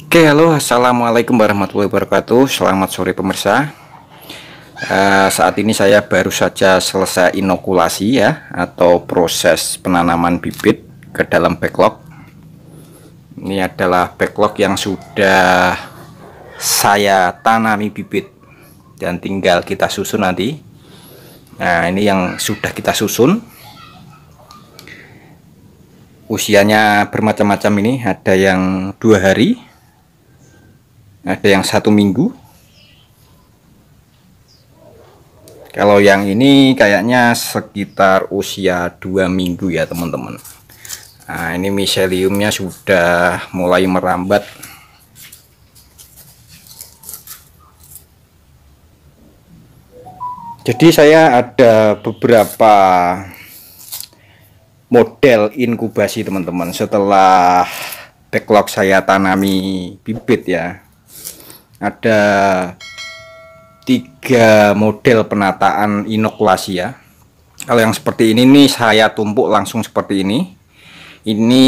Oke, halo, assalamualaikum warahmatullahi wabarakatuh. Selamat sore pemirsa. Saat ini saya baru saja selesai inokulasi ya, atau proses penanaman bibit ke dalam backlog. Ini adalah backlog yang sudah saya tanami bibit dan tinggal kita susun nanti. Nah, ini yang sudah kita susun. Usianya bermacam-macam, ini ada yang 2 hari, ada yang 1 minggu. Kalau yang ini kayaknya sekitar usia 2 minggu ya teman-teman. Nah, ini miseliumnya sudah mulai merambat. Jadi saya ada beberapa model inkubasi teman-teman setelah backlog saya tanami bibit ya. Ada 3 model penataan inokulasi ya. Kalau yang seperti ini nih saya tumpuk langsung seperti ini. Ini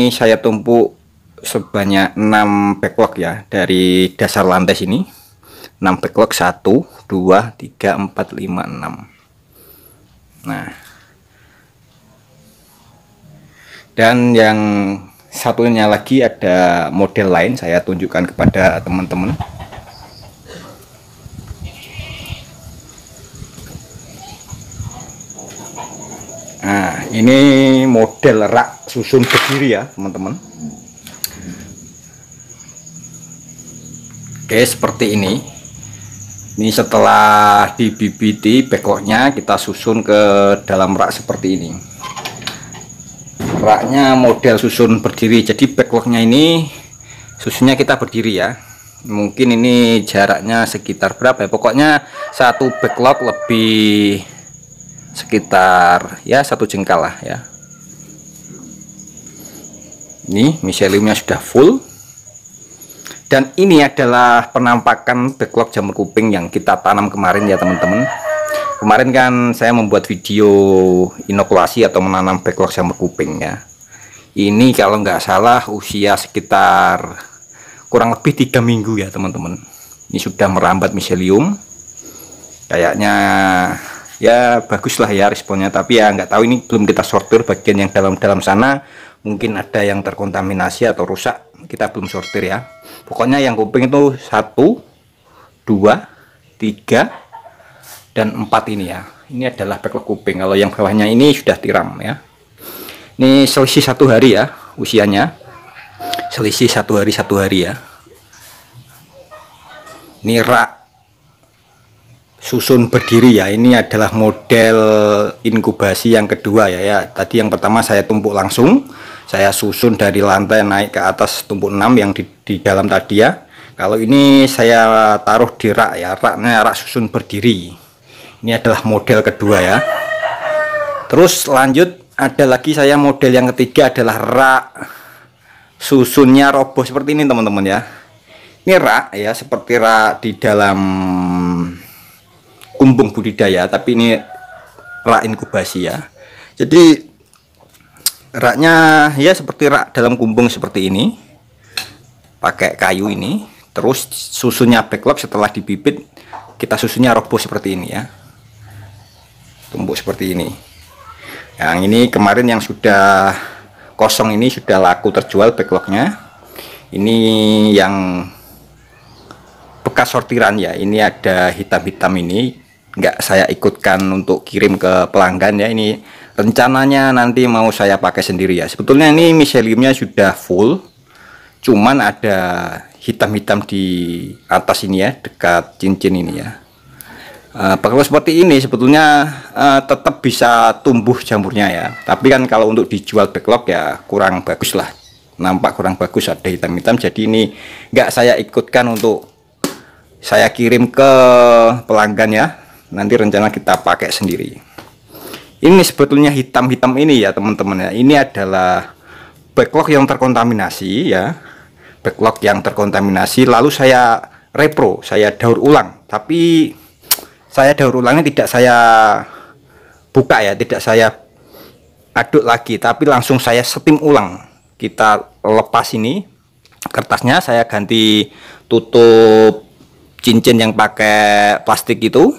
saya tumpuk sebanyak 6 backlog ya, dari dasar lantai sini 6 backlog, 1 2 3 4 5 6. Nah, dan yang satunya lagi ada model lain, saya tunjukkan kepada teman-teman. Nah, ini model rak susun berdiri ya teman-teman. Oke, seperti ini. Ini setelah dibibiti backlognya, kita susun ke dalam rak seperti ini. Raknya model susun berdiri, jadi backlognya ini susunnya kita berdiri ya. Mungkin ini jaraknya sekitar berapa ya, pokoknya satu backlog lebih sekitar ya 1 jengkal lah ya. Ini miseliumnya sudah full, dan ini adalah penampakan backlog jamur kuping yang kita tanam kemarin ya teman-teman. Kemarin kan saya membuat video inokulasi atau menanam backlog jamur kuping ya. Ini kalau nggak salah usia sekitar kurang lebih 3 minggu ya teman-teman. Ini sudah merambat miselium. Kayaknya ya bagus lah ya responnya, tapi ya nggak tahu, ini belum kita sortir bagian yang dalam-dalam sana. Mungkin ada yang terkontaminasi atau rusak, kita belum sortir ya. Pokoknya yang kuping itu 1 2 3 dan 4 ini ya. Ini adalah backlog kuping. Kalau yang bawahnya ini sudah tiram ya. Ini selisih 1 hari ya usianya. Selisih 1 hari 1 hari ya. Ini rak susun berdiri ya. Ini adalah model inkubasi yang kedua ya. Tadi yang pertama saya tumpuk langsung. Saya susun dari lantai naik ke atas tumpuk 6 yang di dalam tadi ya. Kalau ini saya taruh di rak ya. Raknya rak susun berdiri. Ini adalah model kedua ya. Terus lanjut ada lagi saya model yang ketiga adalah rak susunnya roboh seperti ini teman-teman ya. Ini rak ya, seperti rak di dalam kumbung budidaya, tapi ini rak inkubasi ya. Jadi raknya ya seperti rak dalam kumbung seperti ini, pakai kayu ini. Terus susunnya backlog setelah dibibit kita susunnya roboh seperti ini ya, tumpuk seperti ini. Yang ini kemarin yang sudah kosong ini sudah laku terjual backlognya. Ini yang bekas sortiran ya. Ini ada hitam-hitam, ini nggak saya ikutkan untuk kirim ke pelanggan ya. Ini rencananya nanti mau saya pakai sendiri ya. Sebetulnya ini miseliumnya sudah full, cuman ada hitam-hitam di atas ini ya, dekat cincin ini ya. Kalau seperti ini sebetulnya tetap bisa tumbuh jamurnya ya, tapi kan kalau untuk dijual backlog ya kurang bagus lah, nampak kurang bagus, ada hitam-hitam. Jadi ini nggak saya ikutkan untuk saya kirim ke pelanggan ya, nanti rencana kita pakai sendiri. Ini sebetulnya hitam-hitam ini ya teman-teman ya, ini adalah backlog yang terkontaminasi ya, backlog yang terkontaminasi lalu saya repro, saya daur ulang. Tapi saya daur ulangnya tidak saya buka ya, tidak saya aduk lagi, tapi langsung saya steam ulang. Kita lepas ini kertasnya saya ganti tutup cincin yang pakai plastik itu,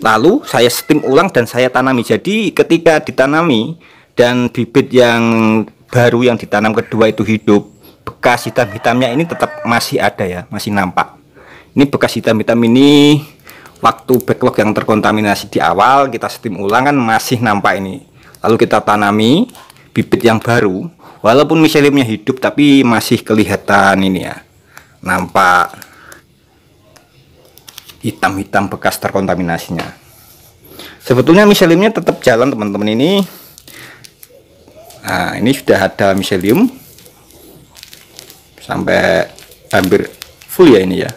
lalu saya steam ulang dan saya tanami. Jadi ketika ditanami dan bibit yang baru yang ditanam kedua itu hidup, bekas hitam-hitamnya ini tetap masih ada ya, masih nampak. Ini bekas hitam-hitam ini waktu backlog yang terkontaminasi di awal kita steam ulang kan masih nampak ini. Lalu kita tanami bibit yang baru, walaupun miseliumnya hidup tapi masih kelihatan ini ya, nampak hitam-hitam bekas terkontaminasinya. Sebetulnya miseliumnya tetap jalan teman-teman ini. Nah, ini sudah ada miselium sampai hampir full ya ini ya.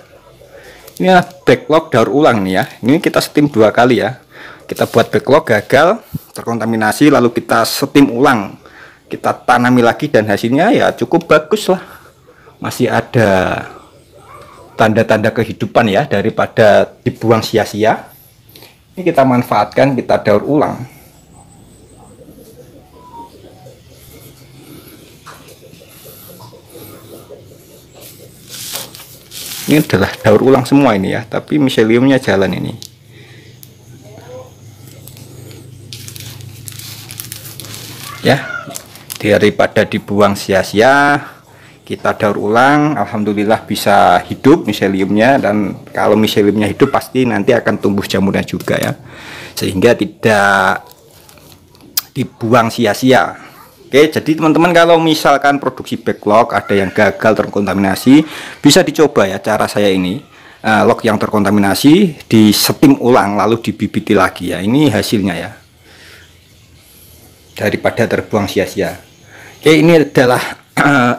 Ini adalah backlog daur ulang nih ya. Ini kita steam 2 kali ya. Kita buat backlog gagal terkontaminasi, lalu kita steam ulang, kita tanami lagi dan hasilnya ya cukup bagus lah. Masih ada tanda-tanda kehidupan ya, daripada dibuang sia-sia. Ini kita manfaatkan, kita daur ulang. Ini adalah daur ulang semua ini ya, tapi miseliumnya jalan ini. Ya, daripada dibuang sia-sia, kita daur ulang. Alhamdulillah bisa hidup miseliumnya, dan kalau miseliumnya hidup pasti nanti akan tumbuh jamurnya juga ya, sehingga tidak dibuang sia-sia. Oke, jadi teman-teman kalau misalkan produksi backlog ada yang gagal terkontaminasi, bisa dicoba ya cara saya ini. Log yang terkontaminasi di steam ulang lalu dibibiti lagi ya. Ini hasilnya ya, daripada terbuang sia-sia. Oke, ini adalah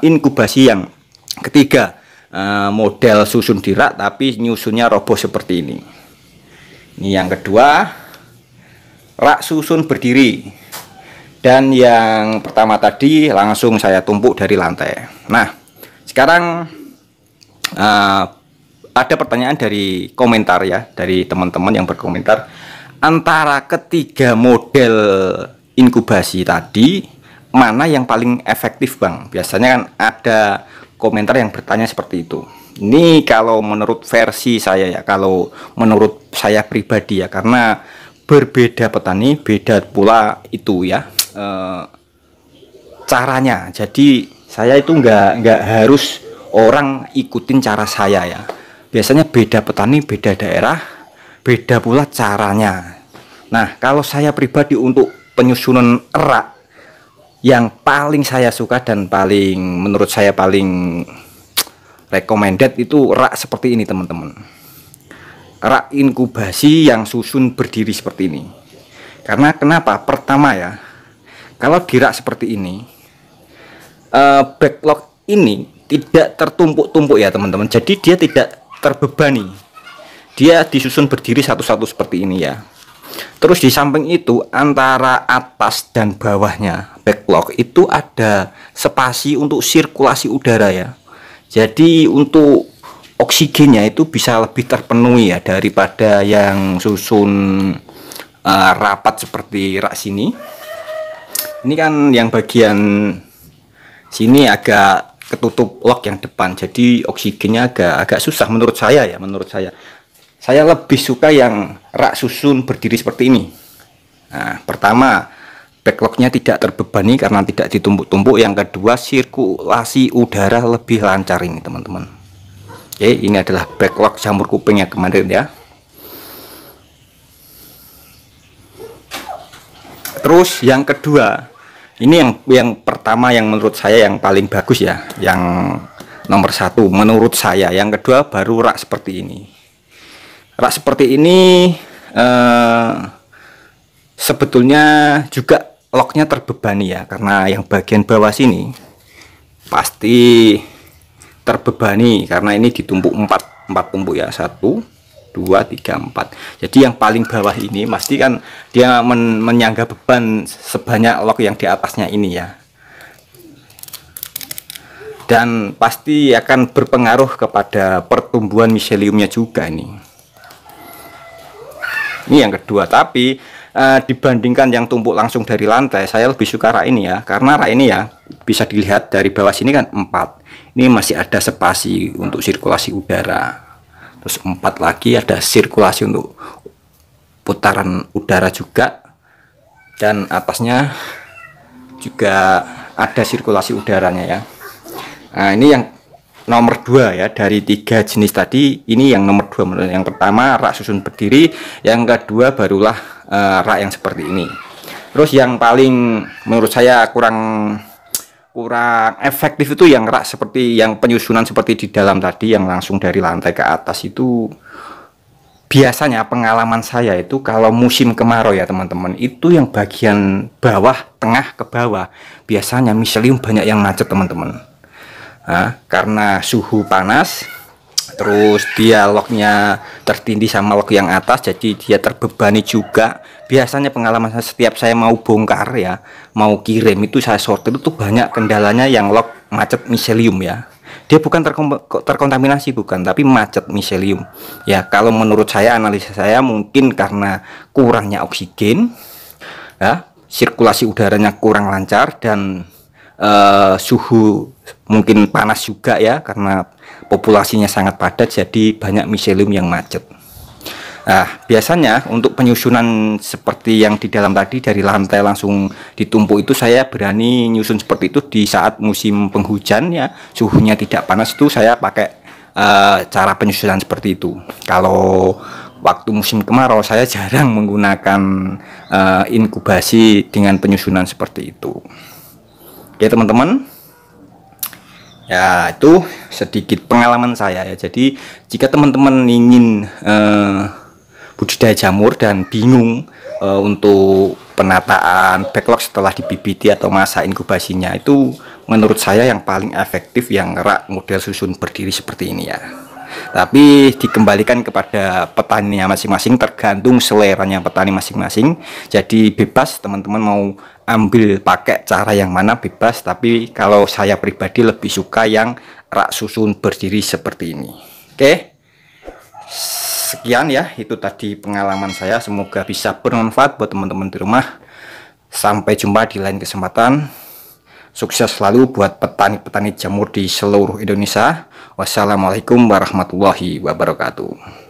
inkubasi yang ketiga, model susun di rak tapi nyusunnya roboh seperti ini. Ini yang kedua, rak susun berdiri. Dan yang pertama tadi langsung saya tumpuk dari lantai. Nah, sekarang ada pertanyaan dari komentar ya, dari teman-teman yang berkomentar, antara ketiga model inkubasi tadi mana yang paling efektif Bang? Biasanya kan ada komentar yang bertanya seperti itu. Ini kalau menurut versi saya ya, kalau menurut saya pribadi ya, karena berbeda petani beda pula itu ya caranya. Jadi saya itu nggak harus orang ikutin cara saya ya. Biasanya beda petani beda daerah beda pula caranya. Nah, kalau saya pribadi untuk penyusunan rak yang paling saya suka dan paling menurut saya paling recommended itu rak seperti ini teman-teman. Rak inkubasi yang susun berdiri seperti ini. Karena kenapa? Pertama ya, kalau di rak seperti ini, backlog ini tidak tertumpuk-tumpuk ya teman-teman. Jadi dia tidak terbebani. Dia disusun berdiri satu-satu seperti ini ya. Terus di samping itu antara atas dan bawahnya backlog itu ada spasi untuk sirkulasi udara ya. Jadi untuk oksigennya itu bisa lebih terpenuhi ya daripada yang susun rapat seperti rak sini. Ini kan yang bagian sini agak ketutup log yang depan, jadi oksigennya agak susah menurut saya ya. Menurut saya lebih suka yang rak susun berdiri seperti ini. Nah, pertama backlognya tidak terbebani karena tidak ditumpuk-tumpuk. Yang kedua sirkulasi udara lebih lancar ini teman-teman. Oke, ini adalah backlog jamur kuping yang kemarin ya. Terus yang kedua, ini yang pertama yang menurut saya yang paling bagus ya, yang nomor satu menurut saya. Yang kedua baru rak seperti ini. Rak seperti ini sebetulnya juga lognya terbebani ya, karena yang bagian bawah sini pasti terbebani karena ini ditumpuk 4 tumpuk ya, 1 2 3 4. Jadi yang paling bawah ini pasti kan dia menyangga beban sebanyak log yang di atasnya ini ya, dan pasti akan berpengaruh kepada pertumbuhan miseliumnya juga ini. Ini yang kedua. Tapi dibandingkan yang tumpuk langsung dari lantai, saya lebih suka rak ini ya, karena rak ini ya bisa dilihat dari bawah sini kan 4, ini masih ada spasi untuk sirkulasi udara, terus 4 lagi ada sirkulasi untuk putaran udara juga, dan atasnya juga ada sirkulasi udaranya ya. Nah, ini yang nomor 2 ya, dari 3 jenis tadi ini yang nomor 2. Yang pertama rak susun berdiri, yang kedua barulah rak yang seperti ini. Terus yang paling menurut saya kurang efektif itu yang rak seperti yang penyusunan seperti di dalam tadi, yang langsung dari lantai ke atas itu. Biasanya pengalaman saya itu kalau musim kemarau ya teman-teman, itu yang bagian bawah, tengah ke bawah biasanya miselium banyak yang macet teman-teman. Nah, karena suhu panas, terus dia locknya tertindih sama lock yang atas, jadi dia terbebani juga. Biasanya pengalaman saya setiap saya mau bongkar ya, mau kirim itu saya sortir itu banyak kendalanya yang lock macet miselium ya. Dia bukan terkontaminasi, bukan, tapi macet miselium ya. Kalau menurut saya, analisa saya, mungkin karena kurangnya oksigen ya, sirkulasi udaranya kurang lancar, dan suhu mungkin panas juga ya, karena populasinya sangat padat, jadi banyak miselium yang macet. Nah, biasanya untuk penyusunan seperti yang di dalam tadi, dari lantai langsung ditumpuk itu, saya berani nyusun seperti itu di saat musim penghujan ya, suhunya tidak panas, itu saya pakai cara penyusunan seperti itu. Kalau waktu musim kemarau saya jarang menggunakan inkubasi dengan penyusunan seperti itu. Oke teman-teman, ya itu sedikit pengalaman saya ya. Jadi jika teman-teman ingin budidaya jamur dan bingung untuk penataan backlog setelah dibibiti atau masa inkubasinya, itu menurut saya yang paling efektif yang rak model susun berdiri seperti ini ya. Tapi dikembalikan kepada petaninya masing-masing, tergantung seleranya petani masing-masing. Jadi bebas teman-teman mau ambil pakai cara yang mana, bebas. Tapi kalau saya pribadi lebih suka yang rak susun berdiri seperti ini. Oke, sekian ya, itu tadi pengalaman saya, semoga bisa bermanfaat buat teman-teman di rumah. Sampai jumpa di lain kesempatan. Sukses selalu buat petani-petani jamur di seluruh Indonesia. Wassalamualaikum warahmatullahi wabarakatuh.